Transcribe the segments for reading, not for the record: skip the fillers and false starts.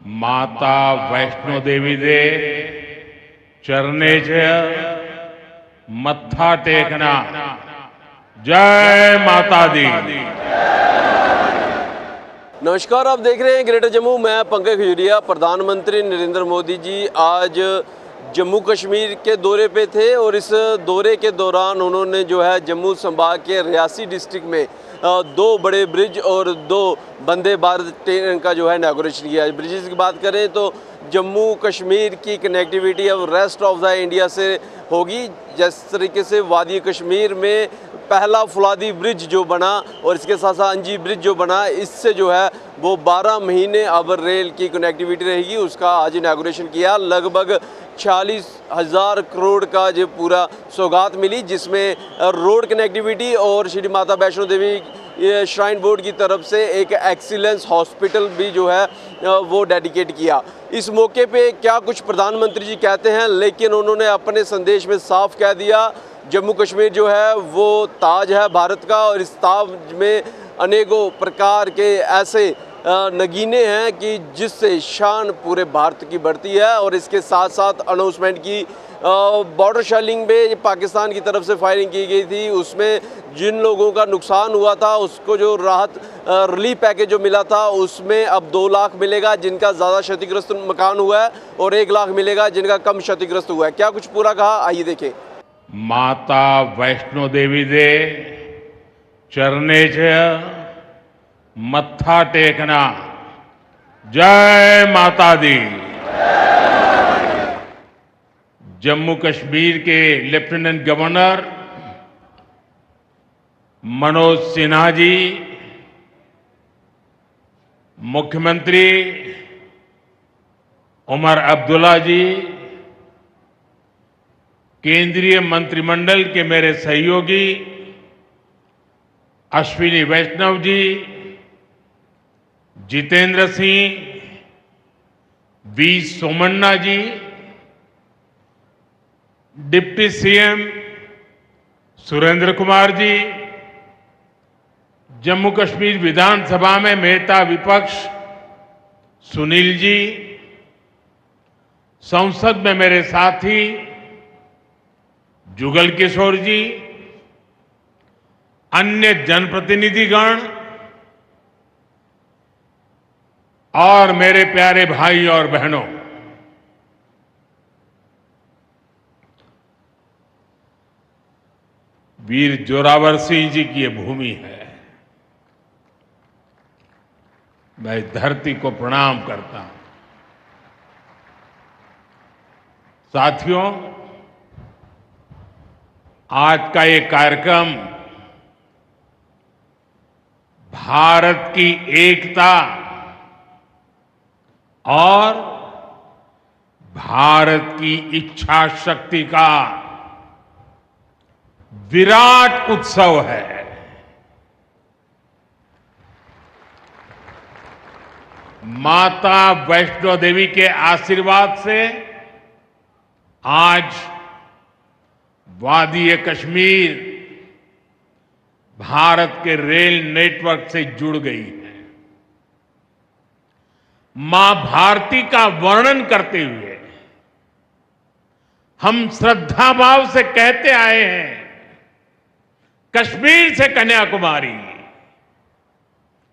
माता वैष्णो देवी दे चरणे च मत्था टेकना। जय माता दी। नमस्कार, आप देख रहे हैं ग्रेटर जम्मू। मैं पंकज खजूरिया। प्रधानमंत्री नरेंद्र मोदी जी आज जम्मू कश्मीर के दौरे पे थे और इस दौरे के दौरान उन्होंने जो है जम्मू संभाग के रियासी डिस्ट्रिक्ट में दो बड़े ब्रिज और दो वंदे भारत ट्रेन का जो है इनॉग्रेशन किया। ब्रिजेस की बात करें तो जम्मू कश्मीर की कनेक्टिविटी अब रेस्ट ऑफ द इंडिया से होगी। जिस तरीके से वादी कश्मीर में पहला फुलादी ब्रिज जो बना और इसके साथ साथ अंजी ब्रिज जो बना, इससे जो है वो 12 महीने अब रेल की कनेक्टिविटी रहेगी। उसका आज इनॉग्रेशन किया। लगभग 46,000 करोड़ का जो पूरा सौगात मिली, जिसमें रोड कनेक्टिविटी और श्री माता वैष्णो देवी श्राइन बोर्ड की तरफ से एक एक्सीलेंस हॉस्पिटल भी जो है वो डेडिकेट किया। इस मौके पे क्या कुछ प्रधानमंत्री जी कहते हैं, लेकिन उन्होंने अपने संदेश में साफ कह दिया जम्मू कश्मीर जो है वो ताज है भारत का और इस ताज में अनेकों प्रकार के ऐसे नगीने हैं कि जिससे शान पूरे भारत की बढ़ती है। और इसके साथ साथ अनाउंसमेंट की बॉर्डर शेलिंग में पाकिस्तान की तरफ से फायरिंग की गई थी, उसमें जिन लोगों का नुकसान हुआ था उसको जो राहत रिलीफ पैकेज जो मिला था उसमें अब 2 लाख मिलेगा जिनका ज़्यादा क्षतिग्रस्त मकान हुआ है और 1 लाख मिलेगा जिनका कम क्षतिग्रस्त हुआ है। क्या कुछ पूरा कहा, आइए देखें। माता वैष्णो देवी दे चरणे च मत्था टेकना। जय माता दी। जम्मू कश्मीर के लेफ्टिनेंट गवर्नर मनोज सिन्हा जी, मुख्यमंत्री उमर अब्दुल्ला जी, केंद्रीय मंत्रिमंडल के मेरे सहयोगी Ashwini Vaishnaw ji, Jitendra Singh, V Somanna ji, deputy CM Surendra Kumar ji, Jammu Kashmir विधानसभा में नेता विपक्ष सुनील जी, संसद में मेरे साथी जुगल किशोर जी, अन्य जनप्रतिनिधिगण और मेरे प्यारे भाई और बहनों, वीर जोरावर सिंह जी की ये भूमि है। मैं धरती को प्रणाम करता हूं। साथियों, आज का ये कार्यक्रम भारत की एकता और भारत की इच्छा शक्ति का विराट उत्सव है। माता वैष्णो देवी के आशीर्वाद से आज वादी कश्मीर भारत के रेल नेटवर्क से जुड़ गई है। मां भारती का वर्णन करते हुए हम श्रद्धा भाव से कहते आए हैं, कश्मीर से कन्याकुमारी।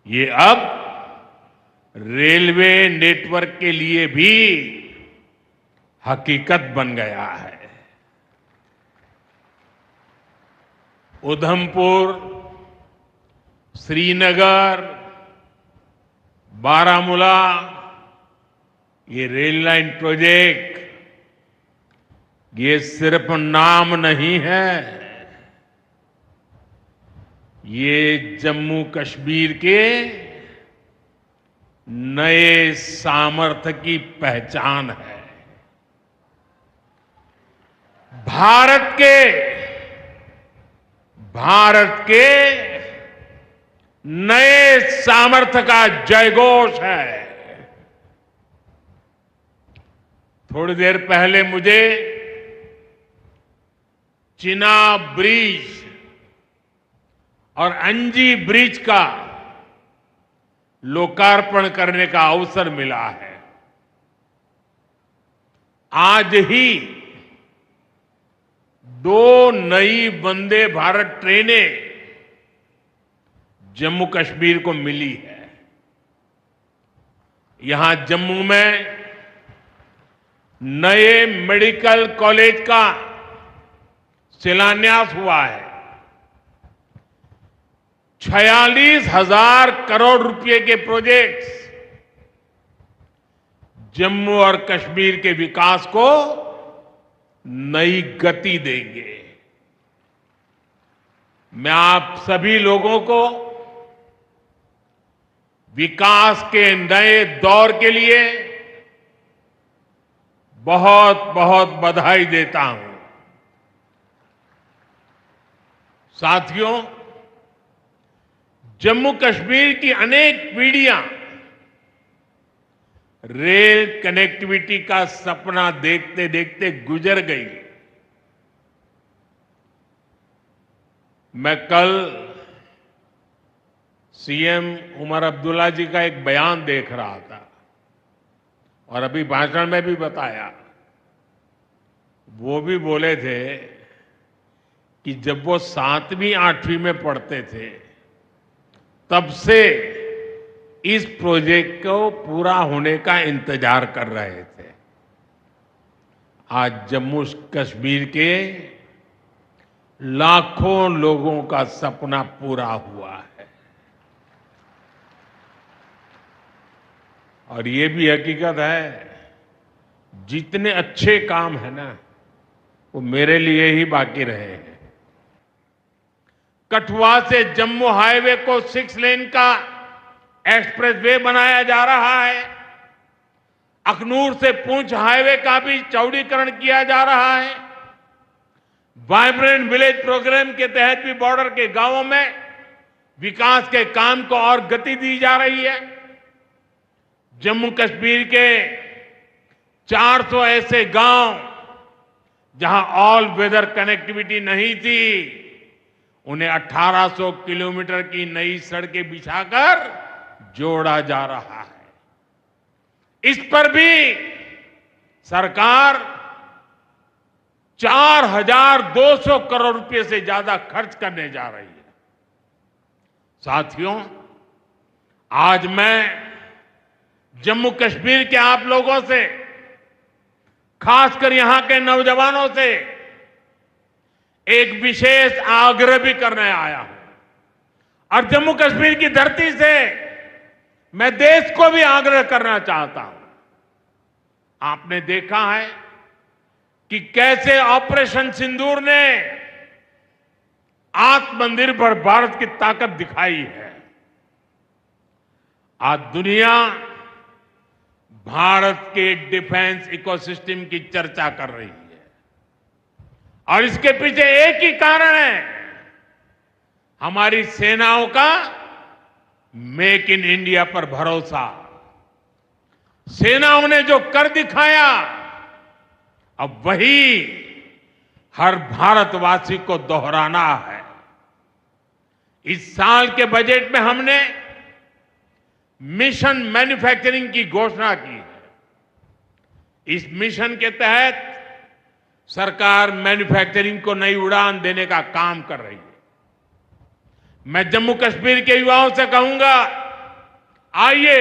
ये अब रेलवे नेटवर्क के लिए भी हकीकत बन गया है। उधमपुर, श्रीनगर, बारामूला, ये रेल लाइन प्रोजेक्ट ये सिर्फ नाम नहीं है, ये जम्मू कश्मीर के नए सामर्थ्य की पहचान है। भारत के नए सामर्थ्य का जयघोष है। थोड़ी देर पहले मुझे चिनाब ब्रिज और अंजी ब्रिज का लोकार्पण करने का अवसर मिला है। आज ही 2 नई वंदे भारत ट्रेनें जम्मू कश्मीर को मिली है। यहां जम्मू में नए मेडिकल कॉलेज का शिलान्यास हुआ है। 46,000 करोड़ रुपए के प्रोजेक्ट्स जम्मू और कश्मीर के विकास को नई गति देंगे। मैं आप सभी लोगों को विकास के नए दौर के लिए बहुत बहुत बधाई देता हूं। साथियों, जम्मू कश्मीर की अनेक पीढ़ियां रेल कनेक्टिविटी का सपना देखते देखते गुजर गई। मैं कल सीएम उमर अब्दुल्ला जी का एक बयान देख रहा था और अभी भाषण में भी बताया। वो भी बोले थे कि जब वो 7वीं 8वीं में पढ़ते थे तब से इस प्रोजेक्ट को पूरा होने का इंतजार कर रहे थे। आज जम्मू कश्मीर के लाखों लोगों का सपना पूरा हुआ है। और ये भी हकीकत है, जितने अच्छे काम है ना वो मेरे लिए ही बाकी रहे हैं। कठुआ से जम्मू हाईवे को 6 लेन का एक्सप्रेसवे बनाया जा रहा है। अखनूर से पुंछ हाईवे का भी चौड़ीकरण किया जा रहा है। वाइब्रेंट विलेज प्रोग्राम के तहत भी बॉर्डर के गांवों में विकास के काम को और गति दी जा रही है। जम्मू कश्मीर के 400 ऐसे गांव जहां ऑल वेदर कनेक्टिविटी नहीं थी, उन्हें 1800 किलोमीटर की नई सड़कें बिछाकर जोड़ा जा रहा है। इस पर भी सरकार 4,200 करोड़ रुपए से ज्यादा खर्च करने जा रही है। साथियों, आज मैं जम्मू कश्मीर के आप लोगों से, खासकर यहां के नौजवानों से एक विशेष आग्रह भी करने आया हूं। और जम्मू कश्मीर की धरती से मैं देश को भी आग्रह करना चाहता हूं। आपने देखा है कि कैसे ऑपरेशन सिंदूर ने आत्मनिर्भर भारत की ताकत दिखाई है। आज दुनिया भारत के डिफेंस इकोसिस्टम की चर्चा कर रही है और इसके पीछे एक ही कारण है, हमारी सेनाओं का मेक इन इंडिया पर भरोसा। सेनाओं ने जो कर दिखाया, अब वही हर भारतवासी को दोहराना है। इस साल के बजट में हमने मिशन मैन्युफैक्चरिंग की घोषणा की है। इस मिशन के तहत सरकार मैन्युफैक्चरिंग को नई उड़ान देने का काम कर रही है। मैं जम्मू कश्मीर के युवाओं से कहूंगा, आइए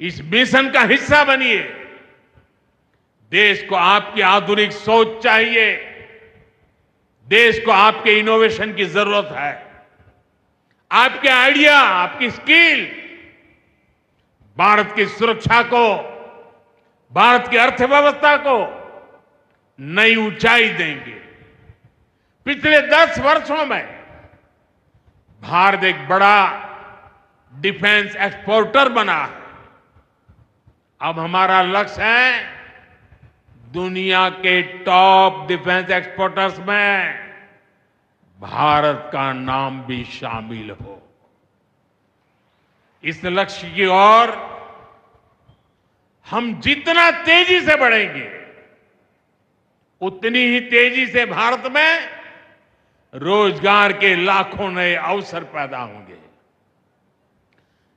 इस मिशन का हिस्सा बनिए। देश को आपकी आधुनिक सोच चाहिए, देश को आपके इनोवेशन की जरूरत है। आपके आइडिया, आपकी स्किल भारत की सुरक्षा को, भारत की अर्थव्यवस्था को नई ऊंचाई देंगे। पिछले 10 वर्षों में भारत एक बड़ा डिफेंस एक्सपोर्टर बना है। अब हमारा लक्ष्य है दुनिया के टॉप डिफेंस एक्सपोर्टर्स में भारत का नाम भी शामिल हो। इस लक्ष्य की ओर हम जितना तेजी से बढ़ेंगे, उतनी ही तेजी से भारत में रोजगार के लाखों नए अवसर पैदा होंगे।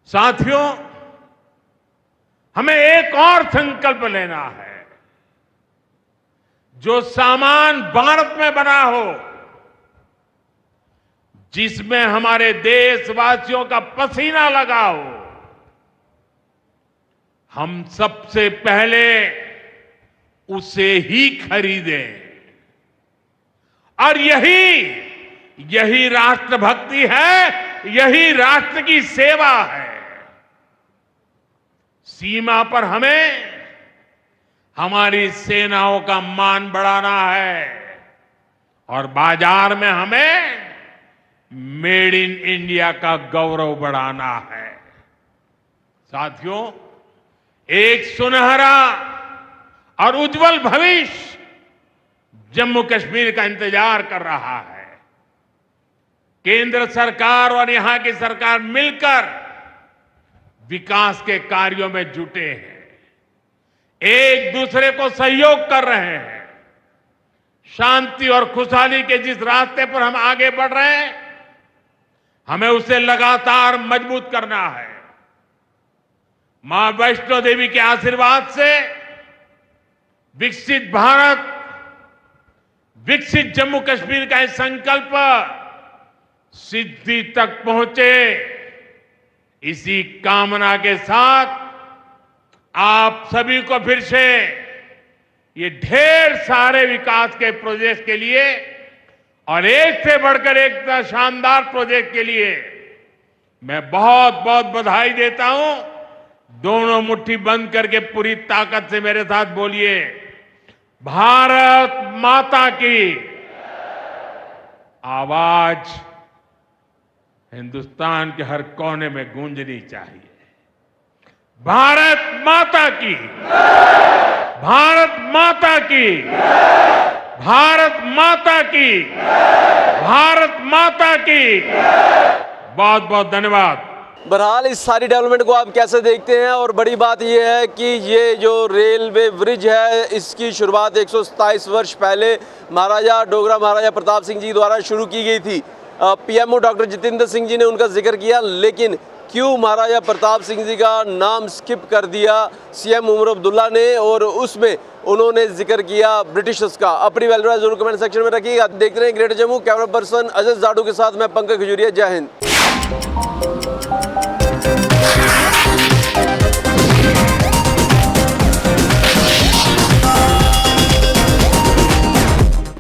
साथियों, हमें एक और संकल्प लेना है। जो सामान भारत में बना हो, जिसमें हमारे देशवासियों का पसीना लगा हो, हम सबसे पहले उसे ही खरीदें। और यही राष्ट्रभक्ति है, यही राष्ट्र की सेवा है। सीमा पर हमें हमारी सेनाओं का मान बढ़ाना है और बाजार में हमें मेड इन इंडिया का गौरव बढ़ाना है। साथियों, एक सुनहरा और उज्जवल भविष्य जम्मू कश्मीर का इंतजार कर रहा है। केंद्र सरकार और यहां की सरकार मिलकर विकास के कार्यों में जुटे हैं, एक दूसरे को सहयोग कर रहे हैं। शांति और खुशहाली के जिस रास्ते पर हम आगे बढ़ रहे हैं, हमें उसे लगातार मजबूत करना है। मां वैष्णो देवी के आशीर्वाद से विकसित भारत, विकसित जम्मू कश्मीर का यह संकल्प सिद्धि तक पहुंचे, इसी कामना के साथ आप सभी को फिर से ये ढेर सारे विकास के प्रोजेक्ट के लिए और एक से बढ़कर एक शानदार प्रोजेक्ट के लिए मैं बहुत बहुत बधाई देता हूं। दोनों मुट्ठी बंद करके पूरी ताकत से मेरे साथ बोलिए, भारत माता की। आवाज हिंदुस्तान के हर कोने में गूंजनी चाहिए। भारत माता की, भारत माता की, भारत माता की, भारत माता की। बहुत बहुत धन्यवाद। बहरहाल इस सारी डेवलपमेंट को आप कैसे देखते हैं? और बड़ी बात यह है कि ये जो रेलवे ब्रिज है, इसकी शुरुआत 127 वर्ष पहले महाराजा डोगरा महाराजा प्रताप सिंह जी द्वारा शुरू की गई थी। पीएमओ डॉक्टर जितेंद्र सिंह जी ने उनका जिक्र किया, लेकिन क्यों महाराजा प्रताप सिंह जी का नाम स्किप कर दिया सीएम उमर अब्दुल्ला ने, और उसमें उन्होंने जिक्र किया ब्रिटिशर्स का? अपनी वैल्यू जरूर कमेंट सेक्शन में रखिएगा। देखते रहिए greater Jammu. Camera person Ajay Jadu के साथ मैं पंकज खजूरिया। जय हिंद।